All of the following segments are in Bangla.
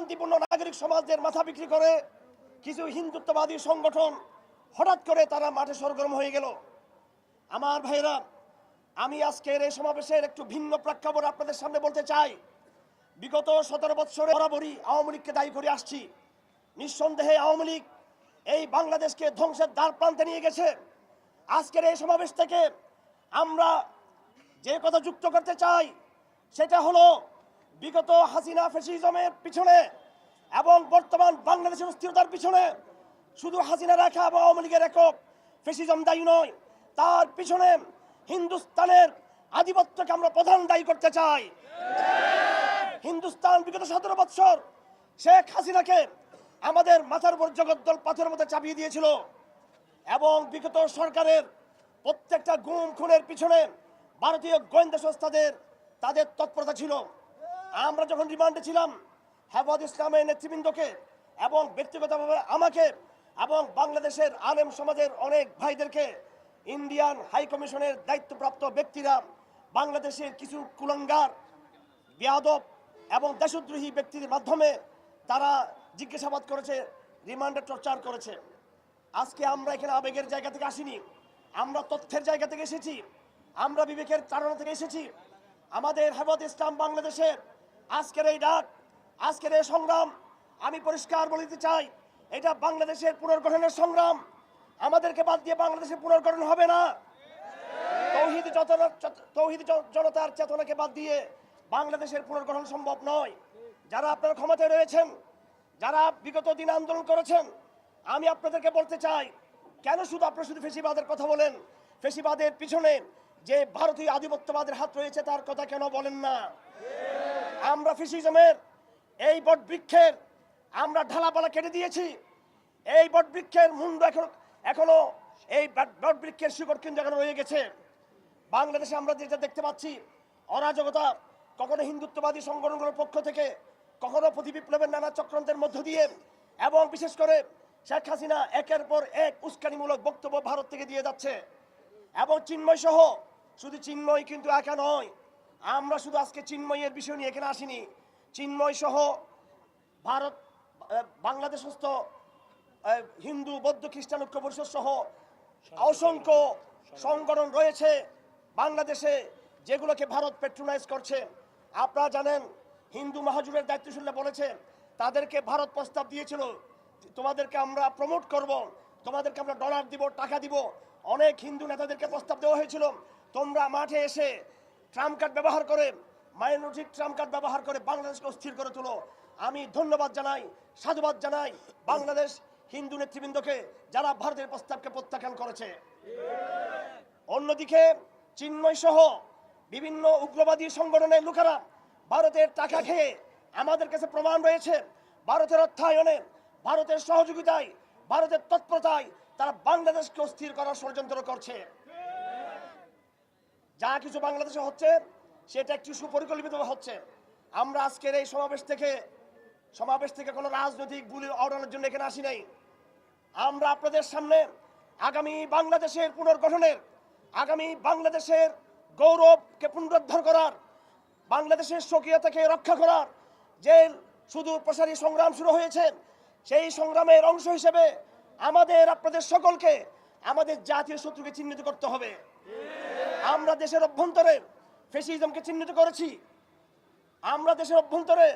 শান্তিপূর্ণ নাগরিক সমাজের মাথা বিক্রি করে কিছু হিন্দুত্ববাদী সংগঠন হঠাৎ করে তারা মাঠে সরগরম হয়ে গেল। আমার ভাইরা, আমি আজকের এই সমাবেশের একটু ভিন্ন প্রেক্ষাপট আপনাদের সামনে বলতে চাই। বিগত 17 বছরে বরাবরই আওয়ামী লীগকে দায়ী করে আসছি। নিঃসন্দেহে আওয়ামী লীগ এই বাংলাদেশকে ধ্বংসের দ্বার প্রান্তে নিয়ে গেছে। আজকের এই সমাবেশ থেকে আমরা যে কথা যুক্ত করতে চাই সেটা হলো বিগত হাসিনা ফ্যাসিজমের পিছনে এবং বর্তমান বাংলাদেশের অস্থিরতার পিছনে শুধু হাসিনা রেখা এবং আওয়ামী লীগের একক ফ্যাসিজম দায়ী নয়, তার পিছনে হিন্দুস্তানের আধিপত্যকে আমরা প্রধান দায়ী করতে চাই। হিন্দুস্তান বিগত 17 বছর শেখ হাসিনাকে আমাদের মাথার উপর জগদ্দল পাথরের মধ্যে চাপিয়ে দিয়েছিল এবং বিগত সরকারের প্রত্যেকটা গুম খুনের পিছনে ভারতীয় গোয়েন্দা সংস্থাদের তাদের তৎপরতা ছিল। আমরা যখন রিমান্ডে ছিলাম, হেফাজত ইসলামের নেতৃবৃন্দকে এবং ব্যক্তিগতভাবে আমাকে এবং বাংলাদেশের আলেম সমাজের অনেক ভাইদেরকে ইন্ডিয়ান হাই কমিশনের দায়িত্বপ্রাপ্ত ব্যক্তিরা বাংলাদেশের কিছু কুলাঙ্গার, বেয়াদব এবং দেশদ্রোহী ব্যক্তিদের মাধ্যমে তারা জিজ্ঞাসাবাদ করেছে, রিমান্ডে টর্চার করেছে। আজকে আমরা এখানে আবেগের জায়গা থেকে আসিনি, আমরা তথ্যের জায়গা থেকে এসেছি, আমরা বিবেকের চারণা থেকে এসেছি। আমাদের হেফাজত ইসলাম বাংলাদেশের আজকের এই ডাক, আজকের এই সংগ্রাম, আমি পরিষ্কার বলে দিতে চাই, এটা বাংলাদেশের পুনর্গঠনের সংগ্রাম। আমাদেরকে বাদ দিয়ে বাংলাদেশের পুনর্গঠন হবে না। তৌহিদি জনতার চেতনাকে বাদ দিয়ে বাংলাদেশের পুনর্গঠন সম্ভব নয়। যারা আপনারা ক্ষমতায় রয়েছেন, যারা বিগত দিন আন্দোলন করেছেন, আমি আপনাদেরকে বলতে চাই, কেন আপনারা শুধু ফেসিবাদের কথা বলেন? ফেসিবাদের পিছনে যে ভারতীয় আধিপত্যবাদের হাত রয়েছে তার কথা কেন বলেন না? আমরা ফ্যাসিজমের এই বটবৃক্ষের আমরা ঢালাপালা কেটে দিয়েছি। এই বটবৃক্ষের মুন্ড এখনো এই বটবৃক্ষের শিকড় কিন্তু এখনো রয়ে গেছে। বাংলাদেশে আমরা যেটা দেখতে পাচ্ছি, অরাজকতা, কখনো হিন্দুত্ববাদী সংগঠনগুলোর পক্ষ থেকে, কখনো প্রতি বিপ্লবের নানা চক্রান্তের মধ্য দিয়ে, এবং বিশেষ করে শেখ হাসিনা একের পর এক উস্কানিমূলক বক্তব্য ভারত থেকে দিয়ে যাচ্ছে। এবং চিন্ময় সহ, শুধু চিন্ময় কিন্তু একা নয়, আমরা শুধু আজকে চিন্ময়ের বিষয় নিয়ে এখানে আসিনি। চিন্ময় সহ ভারত, বাংলাদেশস্থ হিন্দু, বৌদ্ধ, খ্রিস্টান ঐক্য পরিষদ সহ অসংখ্য সংগঠন রয়েছে বাংলাদেশে, যেগুলোকে ভারত প্যাট্রোনাইজ করছে। আপনারা জানেন, হিন্দু মহাজোটের দায়িত্বশীলরা বলেছে, তাদেরকে ভারত প্রস্তাব দিয়েছিল, তোমাদেরকে আমরা প্রমোট করব, তোমাদেরকে আমরা ডলার দিব, টাকা দিব। অনেক হিন্দু নেতাদেরকে প্রস্তাব দেওয়া হয়েছিল, তোমরা মাঠে এসে ট্রাম্প কার্ড ব্যবহার করে, মাইনরিটি ট্রাম্প কার্ড ব্যবহার করে বাংলাদেশকে অস্থির করে তোলো। আমি ধন্যবাদ জানাই, সাধুবাদ জানাই বাংলাদেশ হিন্দু নেতৃবৃন্দকে, যারা ভারতের প্রস্তাবকে প্রত্যাখ্যান করেছে। অন্যদিকে চিন্ময় সহ বিভিন্ন উগ্রবাদী সংগঠনের লোকেরা ভারতের টাকা খেয়ে, আমাদের কাছে প্রমাণ রয়েছে, ভারতের অর্থায়নে, ভারতের সহযোগিতায়, ভারতের তৎপরতায় তারা বাংলাদেশকে অস্থির করার ষড়যন্ত্র করছে। যা কিছু বাংলাদেশে হচ্ছে সেটা একটু সুপরিকল্পিতভাবে হচ্ছে। আমরা আজকের এই সমাবেশ থেকে কোনো রাজনৈতিক বুলি অড়ানোর জন্য এখানে আসি নাই। আমরা আপনাদের সামনে আগামী বাংলাদেশের পুনর্গঠনের, আগামী বাংলাদেশের গৌরবকে পুনরুদ্ধার করার, বাংলাদেশের স্বকীয়তাকে রক্ষা করার যে সুদূর প্রসারী সংগ্রাম শুরু হয়েছে, সেই সংগ্রামের অংশ হিসেবে আমাদের আপনাদের সকলকে আমাদের জাতীয় শত্রুকে চিহ্নিত করতে হবে। আমরা দেশের অভ্যন্তরে ফ্যাসিজমকে চিহ্নিত করেছি। আমরা দেশের অভ্যন্তরে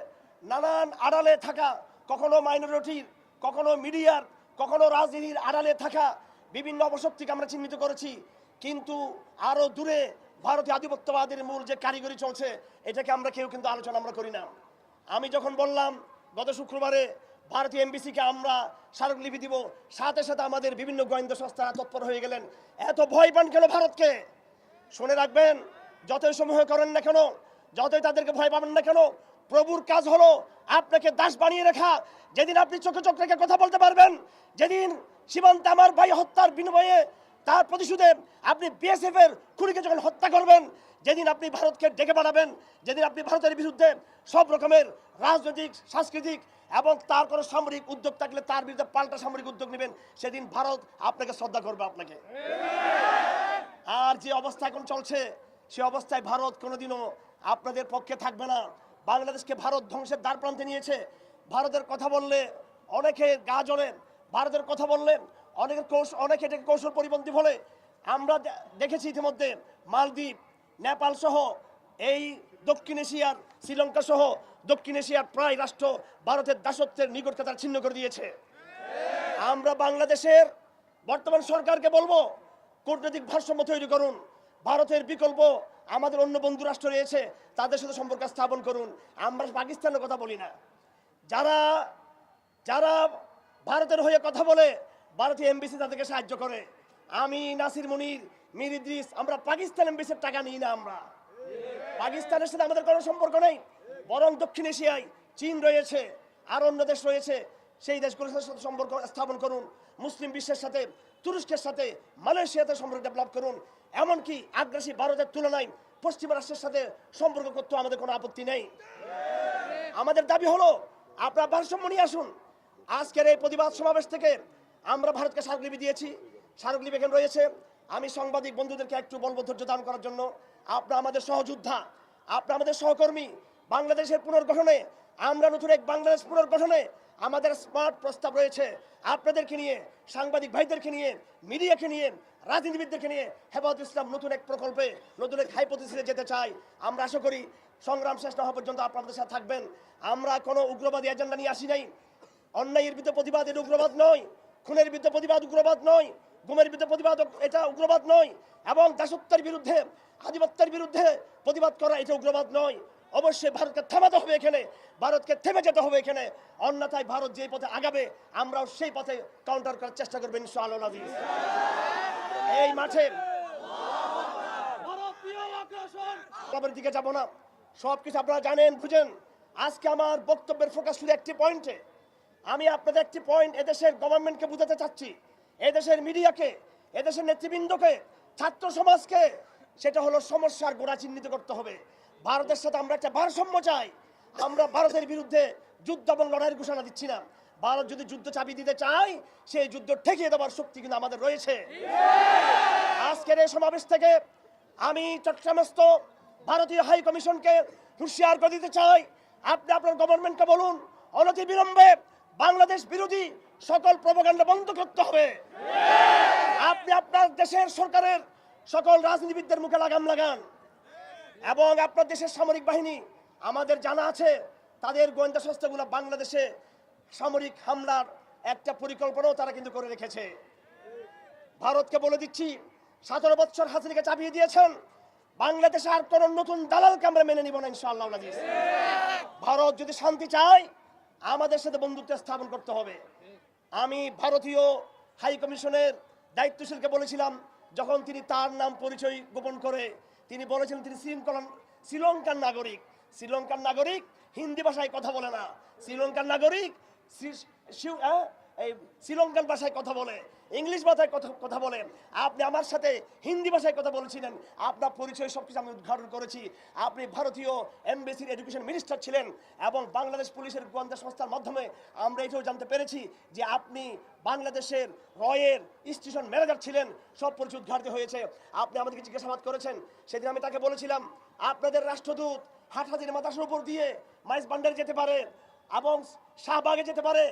নানান আড়ালে থাকা, কখনো মাইনরিটির, কখনো মিডিয়ার, কখনো রাজনীতির আড়ালে থাকা বিভিন্ন অপশক্তিকে আমরা চিহ্নিত করেছি। কিন্তু আরো দূরে ভারতীয় আধিপত্যবাদের মূল যে কারিগরি চলছে, এটাকে আমরা কেউ কিন্তু আলোচনা আমরা করি না। আমি যখন বললাম গত শুক্রবারে ভারতীয় এমবিসিকে আমরা স্মারকলিপি দিব, সাথে সাথে আমাদের বিভিন্ন গোয়েন্দা সংস্থারা তৎপর হয়ে গেলেন। এত ভয় পান কেন ভারতকে? শুনে রাখবেন, যতই সমূহ করেন না কেন, যতই তাদেরকে ভয় পাবেন না কেন, প্রভুর কাজ হলো আপনাকে দাস বানিয়ে রাখা। যেদিন আপনি চোখে চোখ রেখে কথা বলতে পারবেন, যেদিন সীমান্তে আমার ভাই হত্যার বিনিময়ে তার প্রতিশোধে আপনি বিএসএফ এর খুনিকে যখন হত্যা করবেন, যেদিন আপনি ভারতকে ডেকে পাঠাবেন, যেদিন আপনি ভারতের বিরুদ্ধে সব রকমের রাজনৈতিক, সাংস্কৃতিক এবং তার কোনো সামরিক উদ্যোগ থাকলে তার বিরুদ্ধে পাল্টা সামরিক উদ্যোগ নেবেন, সেদিন ভারত আপনাকে শ্রদ্ধা করবে আপনাকে। আর যে অবস্থা এখন চলছে, সে অবস্থায় ভারত কোনোদিনও আপনাদের পক্ষে থাকবে না। বাংলাদেশকে ভারত ধ্বংসের দ্বার প্রান্তে নিয়েছে। ভারতের কথা বললে অনেকে গা জ্বলে, ভারতের কথা বললে অনেকে এটাকে কৌশল পরিপন্থী বলে। আমরা দেখেছি ইতিমধ্যে মালদ্বীপ, নেপাল সহ এই দক্ষিণ এশিয়ার শ্রীলঙ্কা সহ দক্ষিণ এশিয়ার প্রায় রাষ্ট্র ভারতের দাসত্বের নিকটকে তারা ছিন্ন করে দিয়েছে। আমরা বাংলাদেশের বর্তমান সরকারকে বলবো, কূটনৈতিক ভারসাম্য তৈরি করুন। ভারতের বিকল্প আমাদের অন্য বন্ধু রাষ্ট্র রয়েছে, তাদের সাথে সম্পর্ক স্থাপন করুন। আমরা পাকিস্তানের কথা বলি না। যারা যারা ভারতের হয়ে কথা বলে, ভারতীয় এমবিসি তাদেরকে সাহায্য করে। আমি, নাসির মুনির, মীর ইদ্রিস, আমরা পাকিস্তান এমবিসির টাকা নিই না। আমরা পাকিস্তানের সাথে আমাদের কোনো সম্পর্ক নেই, বরং দক্ষিণ এশিয়ায় চীন রয়েছে, আর অন্য দেশ রয়েছে, সেই দেশগুলোর সাথে সম্পর্ক স্থাপন করুন। মুসলিম বিশ্বের সাথে, তুরস্কের সাথে, মালয়েশিয়াতে সম্পর্ক ডেভেলপ করুন। এমনকি আগ্রাসী ভারতের তুলনায় পশ্চিমা রাষ্ট্রের সাথে সম্পর্ক করতে আমাদের কোনো আপত্তি নেই। আমাদের দাবি হলো আপনারা ভারসাম্য নিয়ে আসুন। আজকের এই প্রতিবাদ সমাবেশ থেকে আমরা ভারতকে স্মারকলিপি দিয়েছি, স্মারকলিপি এখানে রয়েছে। আমি সাংবাদিক বন্ধুদেরকে একটু বলবো ধৈর্য দান করার জন্য। আপনারা আমাদের সহযোদ্ধা, আপনারা আমাদের সহকর্মী। বাংলাদেশের পুনর্গঠনে, আমরা নতুন এক বাংলাদেশ পুনর্গঠনে আমাদের স্মার্ট প্রস্তাব রয়েছে। আপনাদেরকে নিয়ে, সাংবাদিক ভাইদেরকে নিয়ে, মিডিয়াকে নিয়ে, রাজনীতিবিদদেরকে নিয়ে হেফাজত ইসলাম নতুন এক প্রকল্পে, নতুন এক হাইপোথিসিসে যেতে চাই। আমরা আশা করি সংগ্রাম শেষ না হওয়া পর্যন্ত আপনাদের সাথে থাকবেন। আমরা কোনো উগ্রবাদী এজেন্ডা নিয়ে আসি নাই। অন্যায়ের বিরুদ্ধে প্রতিবাদ এটা উগ্রবাদ নয়, খুনের বিরুদ্ধে প্রতিবাদ উগ্রবাদ নয়, গুমের বিরুদ্ধে প্রতিবাদ এটা উগ্রবাদ নয়, এবং দাসত্বের বিরুদ্ধে, আধিপত্যের বিরুদ্ধে প্রতিবাদ করা এটা উগ্রবাদ নয়। অবশ্যই ভারতকে থামাতে হবে, এখানে ভারতকে থেমে যেতে হবে এখানে। অন্যথায় ভারত যে পথে আগাবে, আমরাও সেই পথে কাউন্টার করার চেষ্টা করবো ইনশাআল্লাহ। এই মাঠে দিকে যাব না, সবকিছু আপনারা জানেন, বুঝেন। আজকে আমার বক্তব্যের ফোকাস শুধু একটি পয়েন্টে। আমি আপনাদের একটি পয়েন্ট এদেশের গভর্নমেন্টকে বুঝাতে চাচ্ছি, এদেশের মিডিয়াকে, এদেশের নেতৃবৃন্দকে, ছাত্র সমাজকে। সেটা হলো সমস্যার গোড়া চিহ্নিত করতে হবে। ভারতের সাথে আমরা একটা ভারসাম্য চাই। আমরা ভারতের বিরুদ্ধে যুদ্ধ এবং লড়াইয়ের ঘোষণা দিচ্ছি না। ভারত যদি যুদ্ধ চাপিয়ে দিতে চায়, সেই যুদ্ধ ঠেকিয়ে দেওয়ার শক্তি কিন্তু আমাদের রয়েছে। আজকের এই সমাবেশ থেকে আমি চট্টগ্রামস্থ ভারতীয় হাই কমিশনকে হুঁশিয়ার করে দিতে চাই, আপনি আপনার গভর্নমেন্টকে বলুন, অনতি বিলম্বে বাংলাদেশ বিরোধী সকল প্রপাগান্ডা বন্ধ করতে হবে। আপনি আপনার দেশের সরকারের সকল রাজনীতিবিদদের মুখে লাগাম লাগান, এবং আপনার দেশের সামরিক বাহিনী, আমাদের জানা আছে তাদের গোয়েন্দা সংস্থাগুলো বাংলাদেশে সামরিক হামলার একটা পরিকল্পনাও তারা কিন্তু করে রেখেছে। ভারতকে বলে দিচ্ছি, 17 বছর হাসিনাকে চাপিয়ে দিয়েছেন, বাংলাদেশে আর কোন নতুন দালালকে আমরা মেনে নিব না ইনশাআল্লাহ। ভারত যদি শান্তি চায়, আমাদের সাথে বন্ধুত্ব স্থাপন করতে হবে। আমি ভারতীয় হাই কমিশনের দায়িত্বশীলকে বলেছিলাম, যখন তিনি তার নাম পরিচয় গোপন করে তিনি বলেছিলেন তিনি শ্রীলঙ্কার নাগরিক। শ্রীলঙ্কার নাগরিক হিন্দি ভাষায় কথা বলে না, শ্রীলঙ্কার নাগরিক শ্রীলঙ্কান ভাষায় কথা বলে, ইংলিশ ভাষায় কথা বলেন। আপনি আমার সাথে হিন্দি ভাষায় কথা বলেছিলেন, আপনার পরিচয় সবকিছু আমি উদ্ঘাটন করেছি। আপনি ভারতীয় এমবেসির এডুকেশন মিনিস্টার ছিলেন, এবং বাংলাদেশ পুলিশের গোয়েন্দা সংস্থার মাধ্যমে আমরা এটাও জানতে পেরেছি যে আপনি বাংলাদেশের রয়ের স্টেশন ম্যানেজার ছিলেন। সব পরিচয় উদ্ঘাটিত হয়েছে। আপনি আমাদেরকে জিজ্ঞাসাবাদ করেছেন। সেদিন আমি তাকে বলেছিলাম, আপনাদের রাষ্ট্রদূত হাটহাজারী মাদ্রাসার উপর দিয়ে মাইজ বান্ডারে যেতে পারে, এবং শাহবাগে যেতে পারে,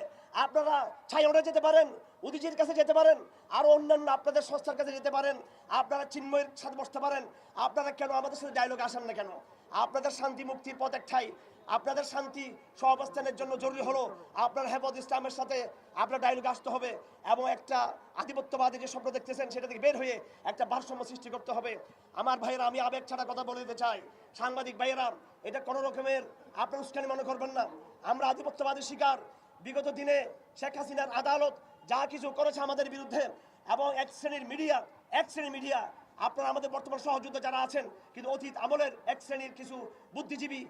আপনারা ছাইওড়ে যেতে পারেন, উদিজির কাছে যেতে পারেন, আরো অন্যান্য আপনাদের সংস্থার কাছে যেতে পারেন, আপনারা চিন্ময়ের সাথে বসতে পারেন। আপনারা কেন আমাদের সাথে ডায়লগ আসেন না কেন? আপনাদের শান্তি মুক্তির পথ একটাই, আপনাদের শান্তি সহাবস্থানের জন্য জরুরি হলো আপনার হেফাজত ইসলামের সাথে আপনার ডায়লগ আসতে হবে, এবং একটা আধিপত্যবাদী যে স্বপ্ন দেখতেছেন সেটা থেকে বের হয়ে একটা ভারসাম্য সৃষ্টি করতে হবে। আমার ভাইয়েরা, আমি আবেগ ছাড়া কথা বলে দিতে চাই, সাংবাদিক ভাইয়েরা, এটা কোনো রকমের আপনার উস্কানি মনে করবেন না। আমরা আধিপত্যবাদী শিকার। বিগত দিনে শেখ হাসিনার আদালত যা কিছু করেছে আমাদের বিরুদ্ধে, এবং এক শ্রেণীর মিডিয়া, আপনারা আমাদের বর্তমান সহযোদ্ধা যারা আছেন, কিন্তু অতীত আমলের এক শ্রেণীর কিছু বুদ্ধিজীবী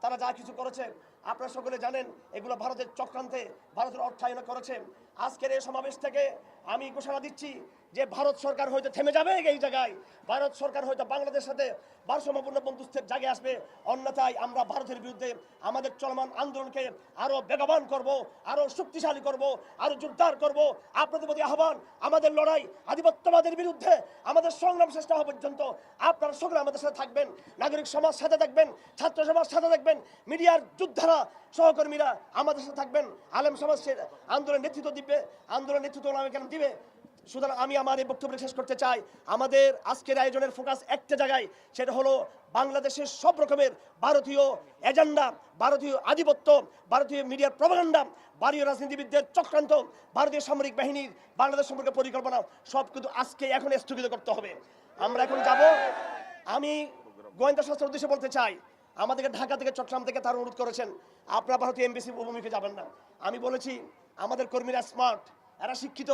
তারা যা কিছু করেছে আপনারা সকলে জানেন, এগুলো ভারতের চক্রান্তে, ভারতের অর্থায়নে করেছে। আজকের এই সমাবেশ থেকে আমি ঘোষণা দিচ্ছি যে ভারত সরকার হয়তো থেমে যাবে এই জায়গায়, ভারত সরকার হয়তো বাংলাদেশের সাথে ভারসাম্যপূর্ণ বন্ধুত্বের জায়গায় আসবে, অন্যথায় আমরা ভারতের বিরুদ্ধে আমাদের চলমান আন্দোলনকে আরো বেগবান করব, আরো শক্তিশালী করব, আরো জোরদার করব। আপনাদের প্রতি আহ্বান, আমাদের লড়াই আধিপত্যবাদের বিরুদ্ধে, আমাদের সংগ্রাম শেষ হওয়া পর্যন্ত আপনারা সকলে আমাদের সাথে থাকবেন, নাগরিক সমাজ সাথে থাকবেন, ছাত্র সমাজ সাথে থাকবেন, মিডিয়ার যোদ্ধারা সহকর্মীরা আমাদের সাথে থাকবেন, আলেম সমাজ আন্দোলনের নেতৃত্ব দিবে, আন্দোলনের নেতৃত্ব কেন দিবে। সুতরাং আমি আমার এই বক্তব্য শেষ করতে চাই, আমাদের আজকের আয়োজনের ফোকাস একটা জায়গায়, সেটা হলো বাংলাদেশের সব রকমের ভারতীয় এজেন্ডা, ভারতীয় আধিপত্য, ভারতীয় মিডিয়ার প্রপাগান্ডা, ভারতীয় রাজনীতিবিদদের চক্রান্ত, ভারতীয় সামরিক বাহিনীর বাংলাদেশ সম্পর্কে পরিকল্পনা সব কিন্তু আজকে এখন স্থগিত করতে হবে। আমরা এখন যাব। আমি গোয়েন্দা সংস্থার উদ্দেশ্যে বলতে চাই, আমাদেরকে ঢাকা থেকে চট্টগ্রাম থেকে তারা অনুরোধ করেছেন আপনারা ভারতীয় এমবিসি অভিমুখে যাবেন না। আমি বলেছি আমাদের কর্মীরা স্মার্ট, এরা শিক্ষিত,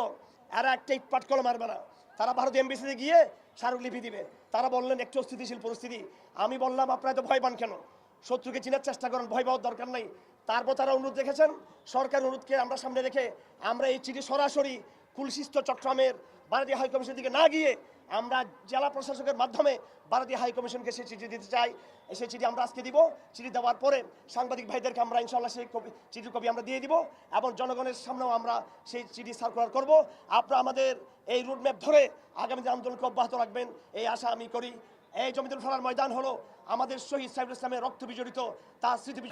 এরা একটা ইটপাট কলম মারবে না, তারা ভারতীয় এমবিসিতে গিয়ে স্মারকলিপি দিবে। তারা বললেন একটু অস্থিতিশীল পরিস্থিতি। আমি বললাম আপনারা তো ভয় পান কেন, শত্রুকে চিনার চেষ্টা করেন, ভয় পাওয়ার দরকার নেই। তারপর তারা অনুরোধ রেখেছেন, সরকার অনুরোধকে আমরা সামনে রেখে আমরা এই চিঠি সরাসরি কুলশিষ্ট চট্টগ্রামের ভারতীয় হাইকমিশনের দিকে না গিয়ে আমরা জেলা প্রশাসকের মাধ্যমে ভারতীয় হাইকমিশনকে সেই চিঠি দিতে চাই। সেই চিঠি আমরা আজকে দিব। চিঠি দেওয়ার পরে সাংবাদিক ভাইদেরকে আমরা ইনশাল্লাহ সেই চিঠির কপি আমরা দিয়ে দিব এবং জনগণের সামনেও আমরা সেই চিঠি সার্কুলার করব। আপনারা আমাদের এই রুটম্যাপ ধরে আগামী দিন আন্দোলনকে অব্যাহত রাখবেন এই আশা আমি করি। এই জমিতুল ফলার ময়দান হলো আমাদের শহীদ সাইফুল ইসলামের রক্ত বিজড়িত তার স্মৃতি।